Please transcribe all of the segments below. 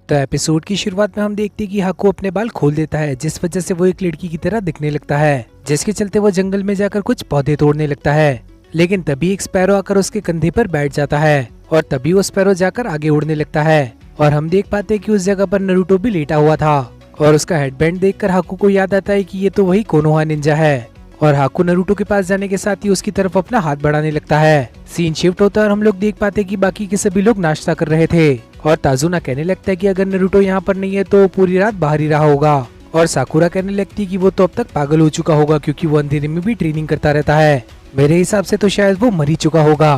तो एपिसोड की शुरुआत में हम देखते हैं कि हाकू अपने बाल खोल देता है, जिस वजह से वो एक लड़की की तरह दिखने लगता है, जिसके चलते वो जंगल में जाकर कुछ पौधे तोड़ने लगता है। लेकिन तभी एक स्पैरो आकर उसके कंधे पर बैठ जाता है और तभी वो स्पैरो जाकर आगे उड़ने लगता है और हम देख पाते हैं कि उस जगह पर नारुतो भी लेटा हुआ था और उसका हेडबैंड देखकर हाकू को याद आता है कि ये तो वही कोनोहा निंजा है और हाकू नारुतो के पास जाने के साथ ही उसकी तरफ अपना हाथ बढ़ाने लगता है। सीन शिफ्ट होता है और हम लोग देख पाते हैं कि बाकी के सभी लोग नाश्ता कर रहे थे और ताजुना कहने लगता है कि अगर नारुतो यहाँ पर नहीं है तो पूरी रात बाहर ही रहा होगा और साकुरा कहने लगती है कि वो तो अब तक पागल हो चुका होगा क्योंकि वो अंधेरे में भी ट्रेनिंग करता रहता है, मेरे हिसाब से तो शायद वो मर ही चुका होगा।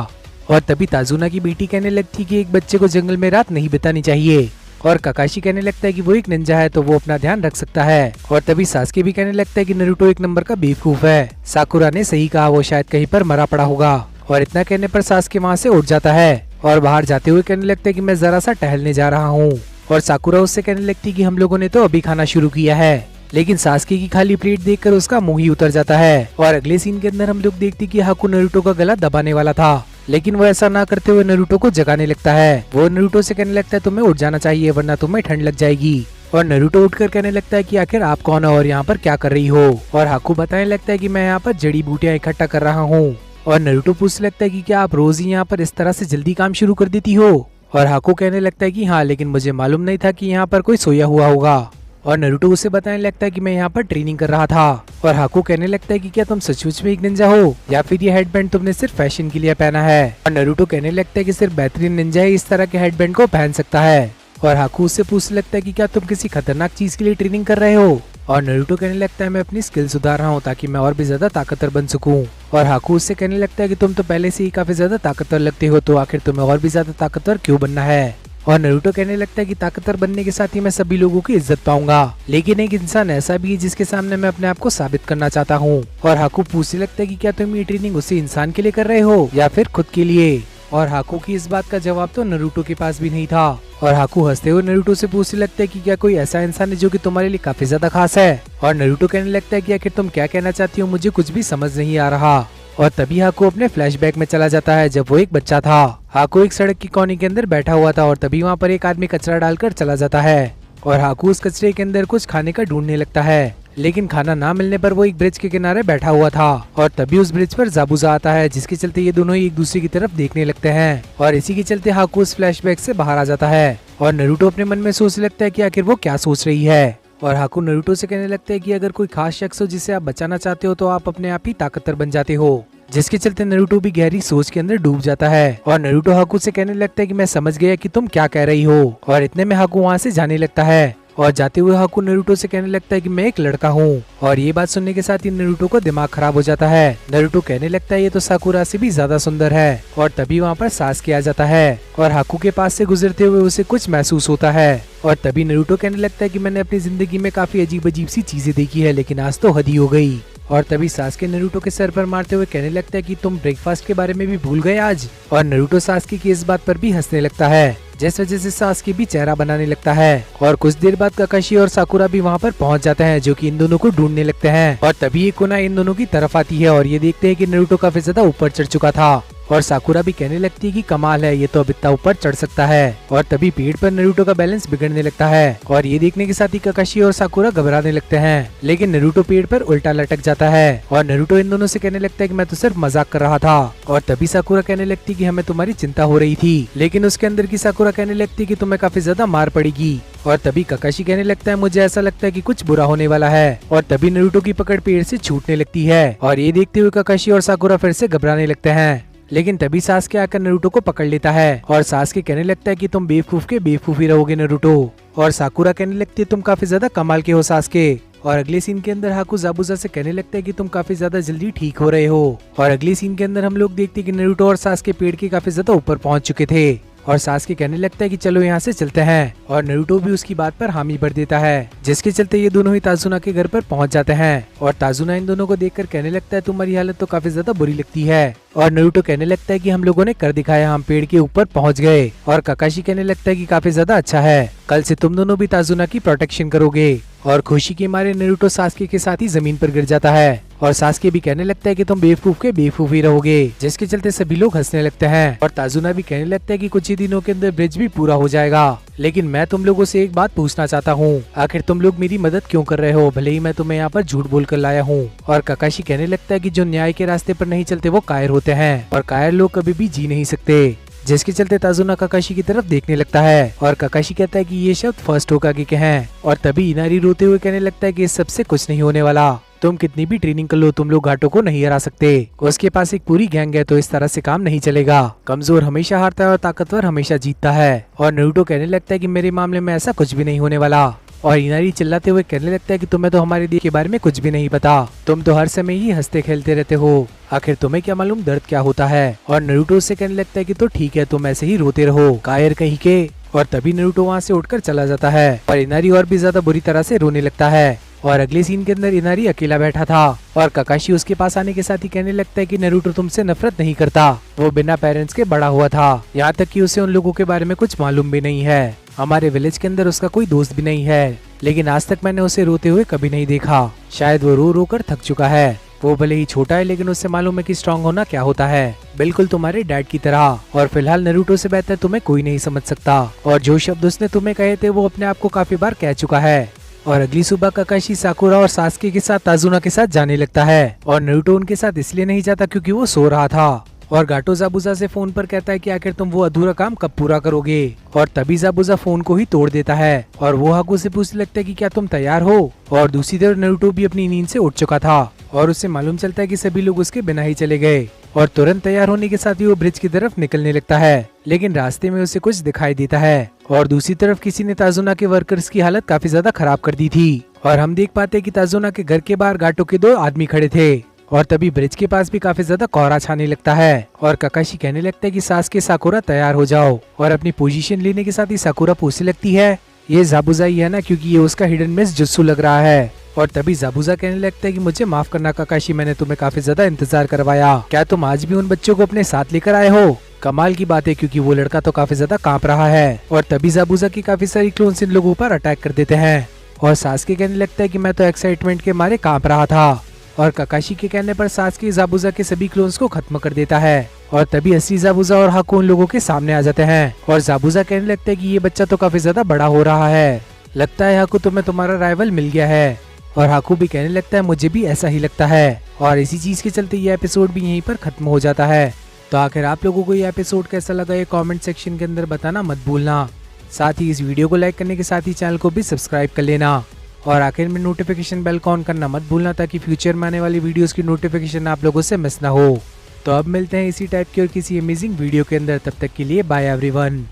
और तभी ताजुना की बेटी कहने लगती है कि एक बच्चे को जंगल में रात नहीं बितानी चाहिए और काकाशी कहने लगता है कि वो एक निंजा है तो वो अपना ध्यान रख सकता है और तभी सास्के भी कहने लगता है कि नारुतो एक नंबर का बेवकूफ है। साकुरा ने सही कहा, वो शायद कहीं पर मरा पड़ा होगा और इतना कहने पर सास्के वहाँ से उठ जाता है और बाहर जाते हुए कहने लगता है कि मैं जरा सा टहलने जा रहा हूँ और साकुरा उससे कहने लगती है कि हम लोगों ने तो अभी खाना शुरू किया है। लेकिन सास्के की खाली प्लेट देखकर उसका मुंह ही उतर जाता है और अगले सीन के अंदर हम लोग देखते हैं कि हाकू नारुतो का गला दबाने वाला था, लेकिन वो ऐसा ना करते हुए नारुतो को जगाने लगता है। वो नारुतो से कहने लगता है तुम्हें उठ जाना चाहिए वरना तुम्हें ठंड लग जाएगी और नारुतो उठकर कहने लगता है कि आखिर आप कौन हो और यहाँ पर क्या कर रही हो और हाकू बताने लगता है कि मैं यहाँ पर जड़ी बूटियाँ इकट्ठा कर रहा हूँ और नारुतो पूछने लगता है कि क्या आप रोज ही यहाँ पर इस तरह से जल्दी काम शुरू कर देती हो और हाकू कहने लगता है कि हाँ, लेकिन मुझे मालूम नहीं था कि यहाँ पर कोई सोया हुआ होगा और नारुतो उसे बताने लगता है कि मैं यहाँ पर ट्रेनिंग कर रहा था और हाकू कहने लगता है कि क्या तुम सचमुच में एक निंजा हो या फिर ये हेडबैंड तुमने सिर्फ फैशन के लिए पहना है और नारुतो कहने लगता है कि सिर्फ बेहतरीन निंजा ही इस तरह के हेडबैंड को पहन सकता है और हाकू उससे पूछने लगता है कि क्या तुम किसी खतरनाक चीज के लिए ट्रेनिंग कर रहे हो और नारुतो कहने लगता है मैं अपनी स्किल सुधार रहा हूँ ताकि मैं और भी ज्यादा ताकतवर बन सकूं और हाकू उससे कहने लगता है कि तुम तो पहले से ही काफी ज्यादा ताकतवर लगते हो तो आखिर तुम्हें और भी ज्यादा ताकतवर क्यों बनना है और नारुतो कहने लगता है कि ताकतवर बनने के साथ ही मैं सभी लोगों की इज्जत पाऊंगा, लेकिन एक इंसान ऐसा भी है जिसके सामने मैं अपने आप को साबित करना चाहता हूँ और हाकू पूछने लगता है कि क्या तुम ये ट्रेनिंग उसी इंसान के लिए कर रहे हो या फिर खुद के लिए और हाकू की इस बात का जवाब तो नारुतो के पास भी नहीं था और हाकू हंसते हुए नारुतो से पूछने लगता है कि क्या कोई ऐसा इंसान है जो कि तुम्हारे लिए काफी ज्यादा खास है और नारुतो कहने लगता है कि आखिर तुम क्या कहना चाहती हो, मुझे कुछ भी समझ नहीं आ रहा और तभी हाकू अपने फ्लैशबैक में चला जाता है जब वो एक बच्चा था। हाकू एक सड़क की कोने के अंदर बैठा हुआ था और तभी वहाँ पर एक आदमी कचरा डालकर चला जाता है और हाकू उस कचरे के अंदर कुछ खाने का ढूंढने लगता है, लेकिन खाना ना मिलने पर वो एक ब्रिज के किनारे बैठा हुआ था और तभी उस ब्रिज पर जाबुजा आता है जिसके चलते ये दोनों ही एक दूसरे की तरफ देखने लगते हैं और इसी के चलते हाकू उस फ्लैशबैक से बाहर आ जाता है और नारुतो अपने मन में सोचने लगता है कि आखिर वो क्या सोच रही है और हाकू नारुतो से कहने लगता है कि अगर कोई खास शख्स हो जिसे आप बचाना चाहते हो तो आप अपने आप ही ताकतवर बन जाते हो, जिसके चलते नारुतो भी गहरी सोच के अंदर डूब जाता है और नारुतो हाकू से कहने लगता है कि मैं समझ गया कि तुम क्या कह रही हो और इतने में हाकू वहाँ से जाने लगता है और जाते हुए हाकू नारुतो से कहने लगता है कि मैं एक लड़का हूँ और ये बात सुनने के साथ ही नारुतो को दिमाग खराब हो जाता है। नारुतो कहने लगता है ये तो साकुरा से भी ज्यादा सुंदर है और तभी वहाँ पर सास्के आ जाता है और हाकू के पास से गुजरते हुए उसे कुछ महसूस होता है और तभी नारुतो कहने लगता है कि मैंने अपनी जिंदगी में काफी अजीब अजीब सी चीजें देखी है लेकिन आज तो हद ही हो गई और तभी सास्के नारुतो के सर पर मारते हुए कहने लगता है कि तुम ब्रेकफास्ट के बारे में भी भूल गए आज और नारुतो सास्के की इस बात पर भी हंसने लगता है जिस वजह से सास्के भी चेहरा बनाने लगता है और कुछ देर बाद काकाशी और साकुरा भी वहाँ पर पहुँच जाते हैं जो कि इन दोनों को ढूंढने लगते हैं और तभी एक कोना इन दोनों की तरफ आती है और ये देखते हैं कि नारुतो काफी ज्यादा ऊपर चढ़ चुका था और साकुरा भी कहने लगती है कि कमाल है, ये तो अब इतना ऊपर चढ़ सकता है और तभी पेड़ पर नारुतो का बैलेंस बिगड़ने लगता है और ये देखने के साथ ही काकाशी और साकुरा घबराने लगते हैं, लेकिन नारुतो पेड़ पर उल्टा लटक जाता है और नारुतो इन दोनों से कहने लगता है कि मैं तो सिर्फ मजाक कर रहा था और तभी साकुरा कहने लगती है कि हमें तुम्हारी चिंता हो रही थी, लेकिन उसके अंदर की साकुरा कहने लगती है कि तुम्हें काफी ज्यादा मार पड़ेगी और तभी काकाशी कहने लगता है मुझे ऐसा लगता है कि कुछ बुरा होने वाला है और तभी नारुतो की पकड़ पेड़ से छूटने लगती है और ये देखते हुए काकाशी और साकुरा फिर से घबराने लगते हैं, लेकिन तभी सास्के आकर नारुतो को पकड़ लेता है और सास्के कहने लगता है कि तुम बेवकूफ के बेवकूफ ही रहोगे नारुतो और साकुरा कहने लगती है तुम काफी ज्यादा कमाल के हो सास्के और अगले सीन के अंदर हाकू जाबुजा से कहने लगता है कि तुम काफी ज्यादा जल्दी ठीक हो रहे हो और अगले सीन के अंदर हम लोग देखते हैं कि नारुतो और सास्के पेड़ के काफी ज्यादा ऊपर पहुंच चुके थे और सास्के कहने लगता है कि चलो यहाँ से चलते हैं और नारुतो भी उसकी बात पर हामी भर देता है जिसके चलते ये दोनों ही ताजुना के घर पर पहुँच जाते हैं और ताजुना इन दोनों को देखकर कहने लगता है तुम्हारी हालत तो काफी ज्यादा बुरी लगती है और नारुतो कहने लगता है कि हम लोगों ने कर दिखाया, हम पेड़ के ऊपर पहुंच गए और काकाशी कहने लगता है कि काफी ज्यादा अच्छा है, कल से तुम दोनों भी ताजुना की प्रोटेक्शन करोगे और खुशी के मारे नारुतो सास्के के साथ ही जमीन पर गिर जाता है और सासके भी कहने लगता है कि तुम बेवकूफ के बेवकूफ ही रहोगे, जिसके चलते सभी लोग हंसने लगते हैं। और ताजुना भी कहने लगता है कि कुछ ही दिनों के अंदर ब्रिज भी पूरा हो जाएगा। लेकिन मैं तुम लोगों से एक बात पूछना चाहता हूँ, आखिर तुम लोग मेरी मदद क्यों कर रहे हो, भले ही मैं तुम्हें यहाँ पर झूठ बोल कर लाया हूँ। और काकाशी कहने लगता है कि जो न्याय के रास्ते पर नहीं चलते वो कायर होते हैं, और कायर लोग कभी भी जी नहीं सकते। जिसके चलते ताजुना काकाशी की तरफ देखने लगता है और काकाशी कहता है कि ये शब्द फर्स्ट होकागे के हैं। और तभी इनारी रोते हुए कहने लगता है कि इस सबसे कुछ नहीं होने वाला, तुम कितनी भी ट्रेनिंग कर लो तुम लोग घाटों को नहीं हरा सकते। उसके पास एक पूरी गैंग है, तो इस तरह से काम नहीं चलेगा। कमजोर हमेशा हारता है और ताकतवर हमेशा जीतता है। और नारुतो कहने लगता है कि मेरे मामले में ऐसा कुछ भी नहीं होने वाला। और इनारी चिल्लाते हुए कहने लगता है कि तुम्हें तो हमारे दिल के बारे में कुछ भी नहीं पता, तुम तो हर समय ही हंसते खेलते रहते हो, आखिर तुम्हें क्या मालूम दर्द क्या होता है। और नारुतो से कहने लगता है कि तो ठीक है, तुम ऐसे ही रोते रहो कायर कहीं के। और तभी नारुतो वहाँ से उठकर चला जाता है और इनारी और भी ज्यादा बुरी तरह से रोने लगता है। और अगले सीन के अंदर इनारी अकेला बैठा था और काकाशी उसके पास आने के साथ ही कहने लगता है कि नारुतो तुमसे नफरत नहीं करता, वो बिना पेरेंट्स के बड़ा हुआ था, यहाँ तक कि उसे उन लोगों के बारे में कुछ मालूम भी नहीं है। हमारे विलेज के अंदर उसका कोई दोस्त भी नहीं है, लेकिन आज तक मैंने उसे रोते हुए कभी नहीं देखा। शायद वो रो रो कर थक चुका है। वो भले ही छोटा है, लेकिन उससे मालूम है कि स्ट्रांग होना क्या होता है, बिल्कुल तुम्हारे डैड की तरह। और फिलहाल नारुतो से बेहतर तुम्हें कोई नहीं समझ सकता। और जो शब्द उसने तुम्हें कहे थे वो अपने आप को काफी बार कह चुका है। और अगली सुबह काकाशी साकुरा और सासके के साथ ताजुना के साथ जाने लगता है। और नारुतो उनके साथ इसलिए नहीं जाता क्योंकि वो सो रहा था। और गाटो जाबुजा से फोन पर कहता है कि आखिर तुम वो अधूरा काम कब पूरा करोगे। और तभी जाबुजा फोन को ही तोड़ देता है और वो हाकू से पूछने लगता है कि क्या तुम तैयार हो। और दूसरी तरफ नारुतो भी अपनी नींद से उठ चुका था और उसे मालूम चलता है कि सभी लोग उसके बिना ही चले गए। और तुरंत तैयार होने के साथ ही वो ब्रिज की तरफ निकलने लगता है, लेकिन रास्ते में उसे कुछ दिखाई देता है। और दूसरी तरफ किसी ने ताजुना के वर्कर्स की हालत काफी ज्यादा खराब कर दी थी। और हम देख पाते कि ताजुना के घर के बाहर गाटो के 2 आदमी खड़े थे। और तभी ब्रिज के पास भी काफी ज्यादा कोहरा छाने लगता है और काकाशी कहने लगता है कि सासके साकुरा तैयार हो जाओ। और अपनी पोजीशन लेने के साथ ही साकुरा पूछने लगती है ये जाबुजा ही है ना, क्योंकि ये उसका हिडन मिस जुत्सु लग रहा है। और तभी जाबुजा कहने लगता है कि मुझे माफ करना काकाशी, मैंने तुम्हें काफी ज्यादा इंतजार करवाया, क्या तुम आज भी उन बच्चों को अपने साथ लेकर आए हो। कमाल की बात है, क्योंकि वो लड़का तो काफी ज्यादा कांप रहा है। और तभी जाबुजा की काफी सारी क्लोन्स इन लोगों पर अटैक कर देते हैं। और सासके कहने लगता है कि मैं तो एक्साइटमेंट के मारे कांप रहा था। और काकाशी के कहने पर सासके जाबुजा के सभी क्लोन्स को खत्म कर देता है। और तभी असली जाबुजा और हाकू उन लोगों के सामने आ जाते हैं। और जाबुजा कहने लगता है कि ये बच्चा तो काफी ज्यादा बड़ा हो रहा है, लगता है हाकू तुम्हें तुम्हारा राइवल मिल गया है। और हाकू भी कहने लगता है मुझे भी ऐसा ही लगता है। और इसी चीज के चलते ये एपिसोड भी यहीं पर खत्म हो जाता है। तो आखिर आप लोगों को ये एपिसोड कैसा लगा ये कमेंट सेक्शन के अंदर बताना मत भूलना। साथ ही इस वीडियो को लाइक करने के साथ ही चैनल को भी सब्सक्राइब कर लेना। और आखिर में नोटिफिकेशन बेल को ऑन करना मत भूलना, ताकि फ्यूचर में आने वाली वीडियोस की नोटिफिकेशन आप लोगों से मिस ना हो। तो अब मिलते हैं इसी टाइप की और किसी अमेजिंग वीडियो के अंदर, तब तक के लिए बाय एवरीवन।